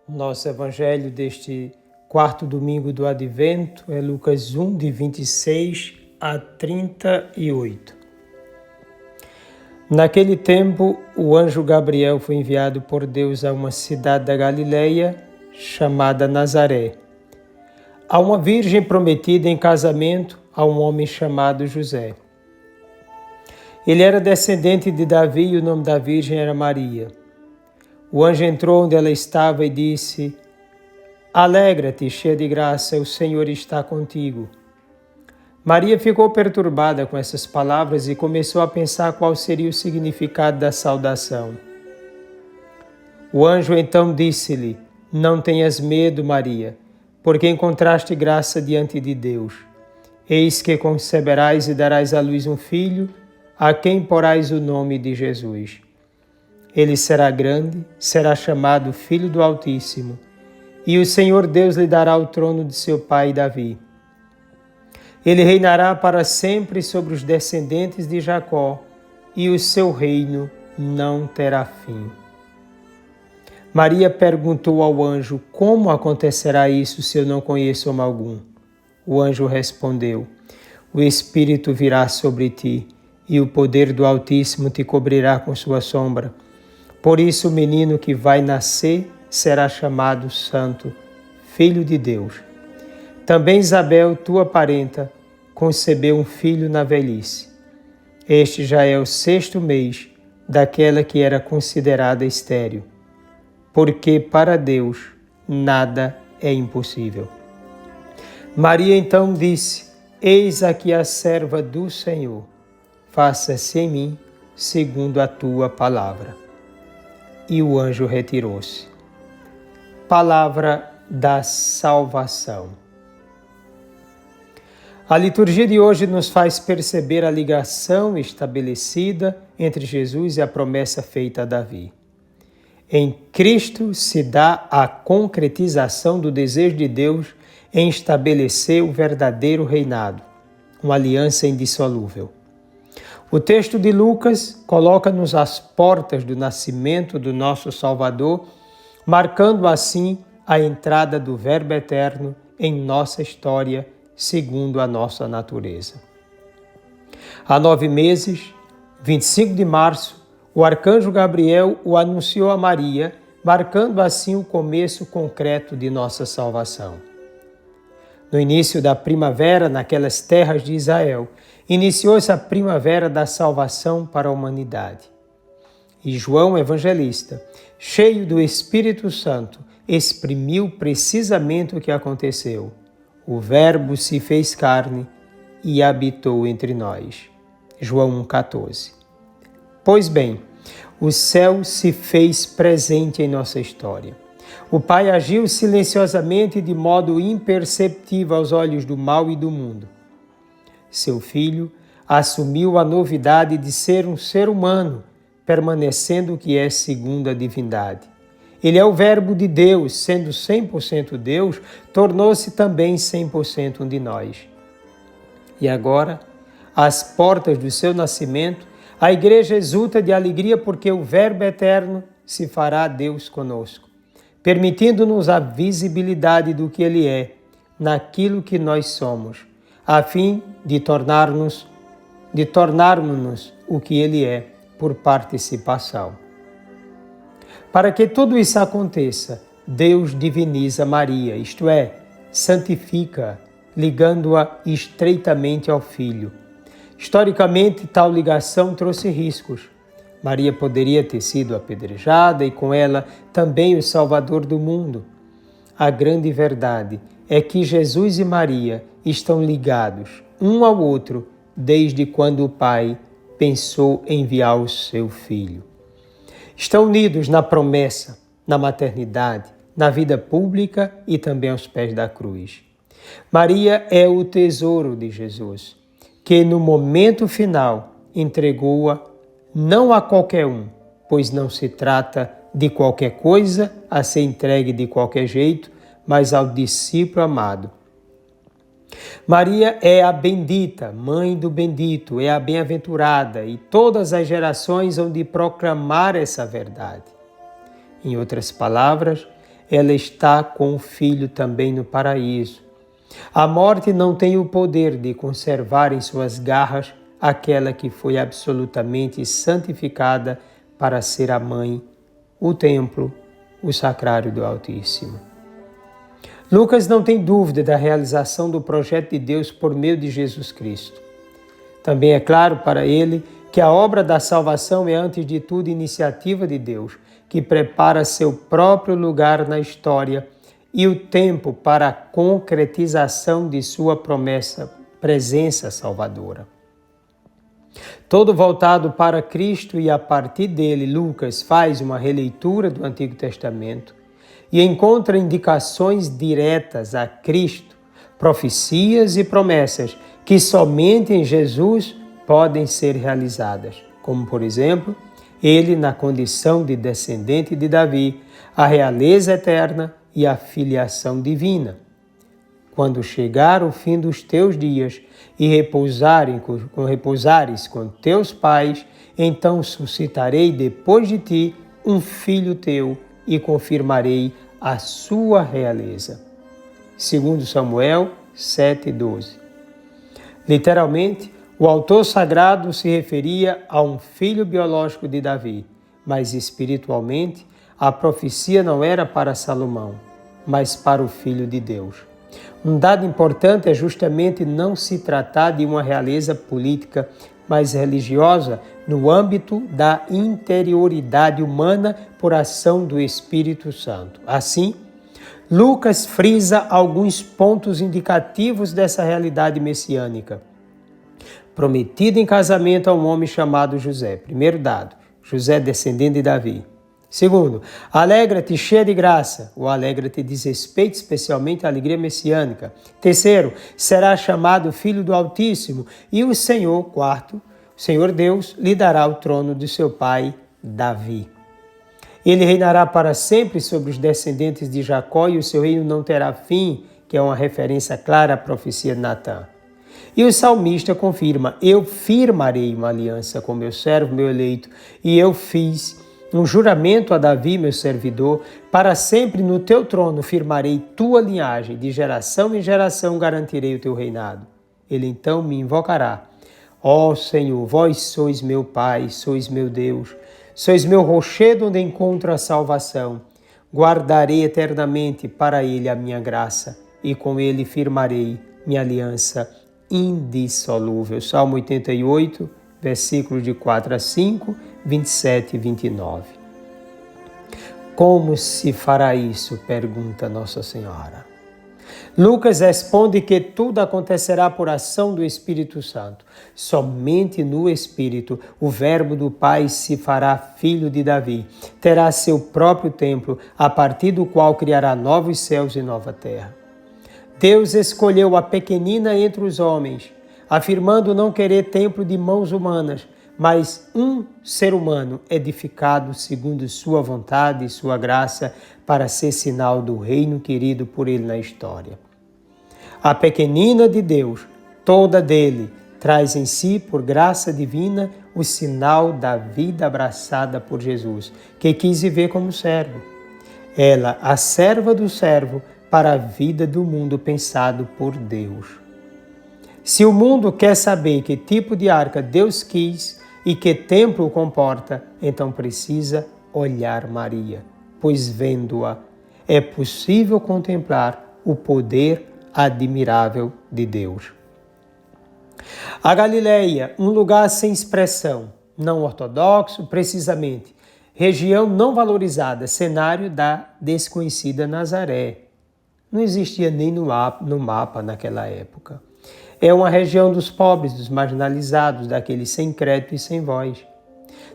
Nosso evangelho deste quarto domingo do Advento é Lucas 1, de 26 a 38. Naquele tempo, o anjo Gabriel foi enviado por Deus a uma cidade da Galileia chamada Nazaré, a uma virgem prometida em casamento a um homem chamado José. Ele era descendente de Davi e o nome da virgem era Maria. O anjo entrou onde ela estava e disse: Alegra-te, cheia de graça, o Senhor está contigo. Maria ficou perturbada com essas palavras e começou a pensar qual seria o significado da saudação. O anjo então disse-lhe: Não tenhas medo, Maria, porque encontraste graça diante de Deus. Eis que conceberás e darás à luz um filho, a quem porás o nome de Jesus. Ele será grande, será chamado Filho do Altíssimo, e o Senhor Deus lhe dará o trono de seu pai Davi. Ele reinará para sempre sobre os descendentes de Jacó, e o seu reino não terá fim. Maria perguntou ao anjo: Como acontecerá isso se eu não conheço homem algum? O anjo respondeu: O Espírito virá sobre ti, e o poder do Altíssimo te cobrirá com sua sombra. Por isso o menino que vai nascer será chamado Santo, Filho de Deus. Também Isabel, tua parenta, concebeu um filho na velhice. Este já é o 6º mês daquela que era considerada estéril, porque para Deus nada é impossível. Maria então disse: Eis aqui a serva do Senhor, faça-se em mim segundo a tua palavra. E o anjo retirou-se. Palavra da salvação. A liturgia de hoje nos faz perceber a ligação estabelecida entre Jesus e a promessa feita a Davi. Em Cristo se dá a concretização do desejo de Deus em estabelecer o verdadeiro reinado, uma aliança indissolúvel. O texto de Lucas coloca-nos às portas do nascimento do nosso Salvador, marcando assim a entrada do Verbo Eterno em nossa história, segundo a nossa natureza. Há 9 meses, 25 de março, o arcanjo Gabriel o anunciou a Maria, marcando assim o começo concreto de nossa salvação. No início da primavera, naquelas terras de Israel, iniciou-se a primavera da salvação para a humanidade. E João Evangelista, cheio do Espírito Santo, exprimiu precisamente o que aconteceu. O Verbo se fez carne e habitou entre nós. João 1,14. Pois bem, o céu se fez presente em nossa história. O Pai agiu silenciosamente de modo imperceptível aos olhos do mal e do mundo. Seu Filho assumiu a novidade de ser um ser humano, permanecendo o que é segundo a divindade. Ele é o Verbo de Deus, sendo 100% Deus, tornou-se também 100% um de nós. E agora, às portas do seu nascimento, a Igreja exulta de alegria porque o Verbo Eterno se fará Deus conosco, permitindo-nos a visibilidade do que Ele é, naquilo que nós somos, a fim de tornarmos o que Ele é por participação. Para que tudo isso aconteça, Deus diviniza Maria, isto é, santifica, ligando-a estreitamente ao Filho. Historicamente, tal ligação trouxe riscos. Maria poderia ter sido apedrejada e com ela também o Salvador do mundo. A grande verdade é que Jesus e Maria estão ligados um ao outro desde quando o Pai pensou em enviar o seu Filho. Estão unidos na promessa, na maternidade, na vida pública e também aos pés da cruz. Maria é o tesouro de Jesus, que no momento final entregou-a não a qualquer um, pois não se trata de qualquer coisa a ser entregue de qualquer jeito, mas ao discípulo amado. Maria é a bendita, mãe do bendito, é a bem-aventurada, e todas as gerações hão de proclamar essa verdade. Em outras palavras, ela está com o Filho também no paraíso. A morte não tem o poder de conservar em suas garras aquela que foi absolutamente santificada para ser a mãe, o templo, o sacrário do Altíssimo. Lucas não tem dúvida da realização do projeto de Deus por meio de Jesus Cristo. Também é claro para ele que a obra da salvação é, antes de tudo, iniciativa de Deus, que prepara seu próprio lugar na história e o tempo para a concretização de sua presença salvadora. Todo voltado para Cristo, e a partir dele Lucas faz uma releitura do Antigo Testamento e encontra indicações diretas a Cristo, profecias e promessas que somente em Jesus podem ser realizadas, como, por exemplo, ele na condição de descendente de Davi, a realeza eterna e a filiação divina. Quando chegar o fim dos teus dias e repousares com teus pais, então suscitarei depois de ti um filho teu e confirmarei a sua realeza. 2 Samuel 7:12. Literalmente, o autor sagrado se referia a um filho biológico de Davi, mas espiritualmente a profecia não era para Salomão, mas para o Filho de Deus. Um dado importante é justamente não se tratar de uma realeza política, mas religiosa, no âmbito da interioridade humana por ação do Espírito Santo. Assim, Lucas frisa alguns pontos indicativos dessa realidade messiânica. Prometido em casamento a um homem chamado José. Primeiro dado, José descendente de Davi. Segundo, alegra-te cheia de graça. O alegra-te diz respeito especialmente à alegria messiânica. Terceiro, será chamado Filho do Altíssimo. E o Senhor, quarto, o Senhor Deus, lhe dará o trono de seu pai Davi. Ele reinará para sempre sobre os descendentes de Jacó e o seu reino não terá fim, que é uma referência clara à profecia de Natã. E o salmista confirma: eu firmarei uma aliança com meu servo, meu eleito, e eu fiz um juramento a Davi, meu servidor, para sempre no teu trono firmarei tua linhagem, de geração em geração garantirei o teu reinado. Ele então me invocará: ó Senhor, vós sois meu Pai, sois meu Deus, sois meu rochedo onde encontro a salvação. Guardarei eternamente para ele a minha graça, e com ele firmarei minha aliança indissolúvel. Salmo 88, versículos de 4 a 5, 27 e 29. Como se fará isso? Pergunta Nossa Senhora. Lucas responde que tudo acontecerá por ação do Espírito Santo. Somente no Espírito o Verbo do Pai se fará filho de Davi. Terá seu próprio templo, a partir do qual criará novos céus e nova terra. Deus escolheu a pequenina entre os homens, afirmando não querer templo de mãos humanas, mas um ser humano edificado segundo sua vontade e sua graça para ser sinal do reino querido por ele na história. A pequenina de Deus, toda dele, traz em si, por graça divina, o sinal da vida abraçada por Jesus, que quis viver como servo. Ela, a serva do servo, para a vida do mundo pensado por Deus. Se o mundo quer saber que tipo de arca Deus quis e que templo o comporta, então precisa olhar Maria, pois vendo-a é possível contemplar o poder admirável de Deus. A Galileia, um lugar sem expressão, não ortodoxo, precisamente, região não valorizada, cenário da desconhecida Nazaré. Não existia nem no mapa naquela época. É uma região dos pobres, dos marginalizados, daqueles sem crédito e sem voz.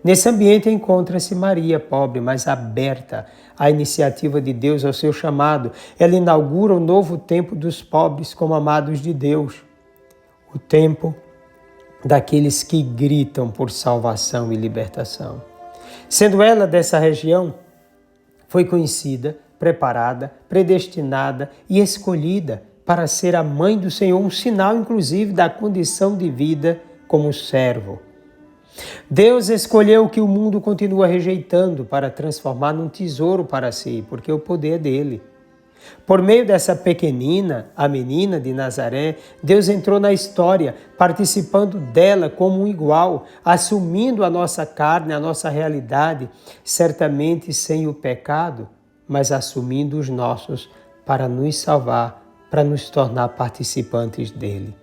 Nesse ambiente encontra-se Maria, pobre, mas aberta à iniciativa de Deus, ao seu chamado. Ela inaugura o novo tempo dos pobres como amados de Deus. O tempo daqueles que gritam por salvação e libertação. Sendo ela dessa região, foi conhecida, preparada, predestinada e escolhida para ser a mãe do Senhor, um sinal inclusive da condição de vida como servo. Deus escolheu o que o mundo continua rejeitando para transformar num tesouro para si, porque o poder é dele. Por meio dessa pequenina, a menina de Nazaré, Deus entrou na história, participando dela como um igual, assumindo a nossa carne, a nossa realidade, certamente sem o pecado, mas assumindo os nossos para nos salvar, para nos tornar participantes dele.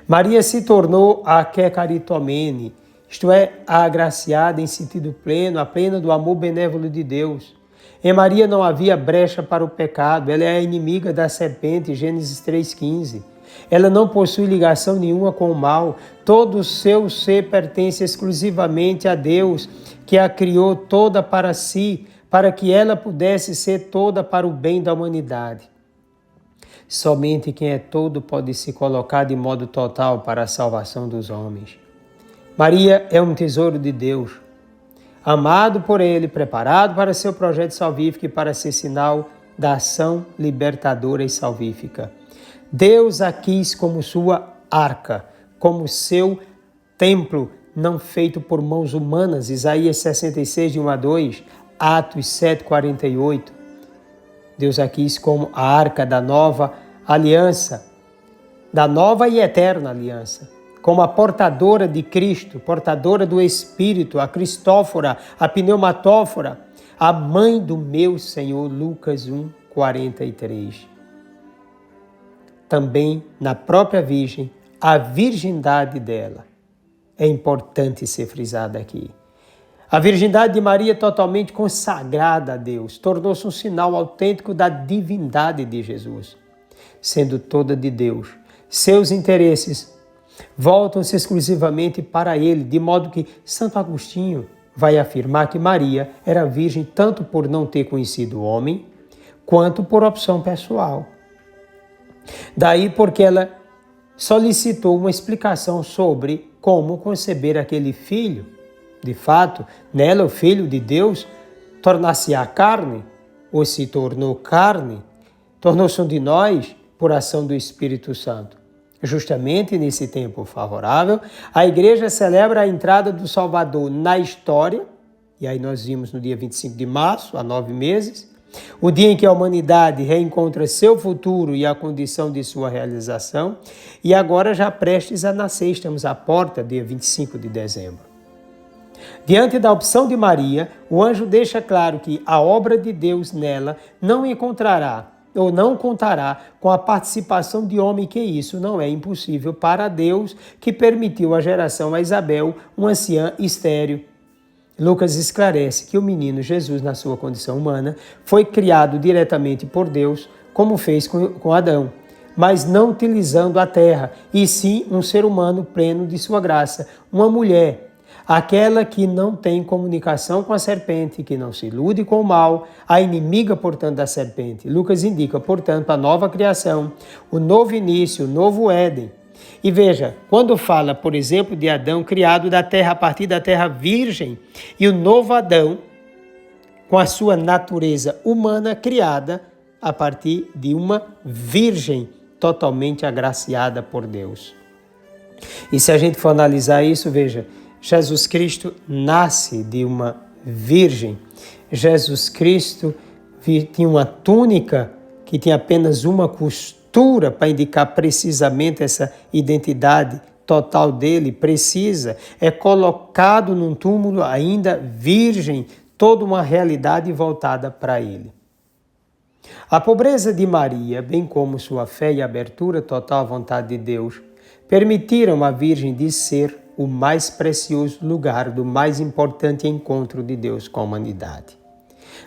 Maria se tornou a Kekaritomene, isto é, a agraciada em sentido pleno, a plena do amor benévolo de Deus. Em Maria não havia brecha para o pecado, ela é a inimiga da serpente, Gênesis 3,15. Ela não possui ligação nenhuma com o mal, todo o seu ser pertence exclusivamente a Deus, que a criou toda para si, para que ela pudesse ser toda para o bem da humanidade. Somente quem é todo pode se colocar de modo total para a salvação dos homens. Maria é um tesouro de Deus, amado por Ele, preparado para seu projeto salvífico e para ser sinal da ação libertadora e salvífica. Deus a quis como sua arca, como seu templo, não feito por mãos humanas, Isaías 66, de 1 a 2, Atos 7, 48. Deus a quis como a arca da nova aliança, da nova e eterna aliança, como a portadora de Cristo, portadora do Espírito, a Cristófora, a pneumatófora, a mãe do meu Senhor, Lucas 1, 43. Também na própria Virgem, a virgindade dela é importante ser frisada aqui. A virgindade de Maria, totalmente consagrada a Deus, tornou-se um sinal autêntico da divindade de Jesus. Sendo toda de Deus, seus interesses voltam-se exclusivamente para ele, de modo que Santo Agostinho vai afirmar que Maria era virgem tanto por não ter conhecido o homem, quanto por opção pessoal. Daí porque ela solicitou uma explicação sobre como conceber aquele filho. De fato, nela o Filho de Deus tornar-se-á carne, ou se tornou carne, tornou-se um de nós por ação do Espírito Santo. Justamente nesse tempo favorável, a Igreja celebra a entrada do Salvador na história, e aí nós vimos no dia 25 de março, há 9 meses, o dia em que a humanidade reencontra seu futuro e a condição de sua realização, e agora já prestes a nascer, estamos à porta, dia 25 de dezembro. Diante da opção de Maria, o anjo deixa claro que a obra de Deus nela não encontrará ou não contará com a participação de homem, que isso não é impossível para Deus, que permitiu a geração a Isabel, uma anciã estéril. Lucas esclarece que o menino Jesus, na sua condição humana, foi criado diretamente por Deus, como fez com Adão, mas não utilizando a terra, e sim um ser humano pleno de sua graça, uma mulher, aquela que não tem comunicação com a serpente, que não se ilude com o mal, a inimiga, portanto, da serpente. Lucas indica, portanto, a nova criação, o novo início, o novo Éden. E veja, quando fala, por exemplo, de Adão criado da terra, a partir da terra virgem, e o novo Adão, com a sua natureza humana, criada a partir de uma virgem totalmente agraciada por Deus. E se a gente for analisar isso, veja, Jesus Cristo nasce de uma virgem. Jesus Cristo tinha uma túnica que tinha apenas uma costura para indicar precisamente essa identidade total dele, precisa. É colocado num túmulo ainda virgem, toda uma realidade voltada para ele. A pobreza de Maria, bem como sua fé e abertura total à vontade de Deus, permitiram à Virgem de ser o mais precioso lugar do mais importante encontro de Deus com a humanidade.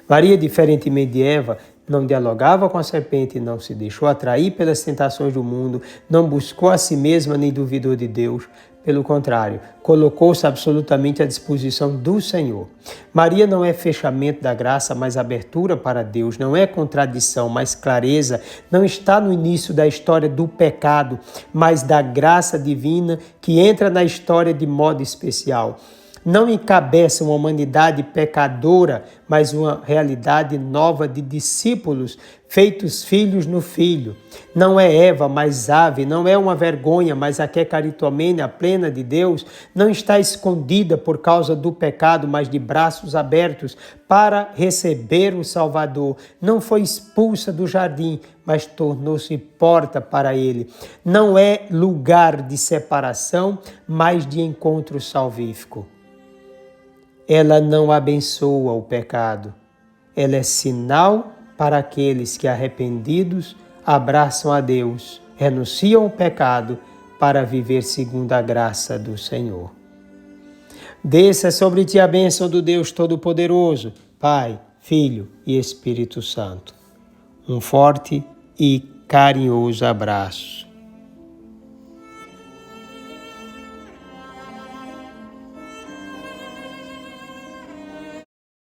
Maria, diferentemente de Eva, não dialogava com a serpente, não se deixou atrair pelas tentações do mundo, não buscou a si mesma nem duvidou de Deus. Pelo contrário, colocou-se absolutamente à disposição do Senhor. Maria não é fechamento da graça, mas abertura para Deus. Não é contradição, mas clareza. Não está no início da história do pecado, mas da graça divina que entra na história de modo especial. não encabeça uma humanidade pecadora, mas uma realidade nova de discípulos, feitos filhos no Filho. Não é Eva, mas ave, não é uma vergonha, mas a que é caritomene, a plena de Deus, não está escondida por causa do pecado, mas de braços abertos para receber o Salvador. Não foi expulsa do jardim, mas tornou-se porta para ele. Não é lugar de separação, mas de encontro salvífico. Ela não abençoa o pecado. Ela é sinal para aqueles que, arrependidos, abraçam a Deus, renunciam ao pecado para viver segundo a graça do Senhor. Desça sobre ti a bênção do Deus Todo-Poderoso, Pai, Filho e Espírito Santo. Um forte e carinhoso abraço.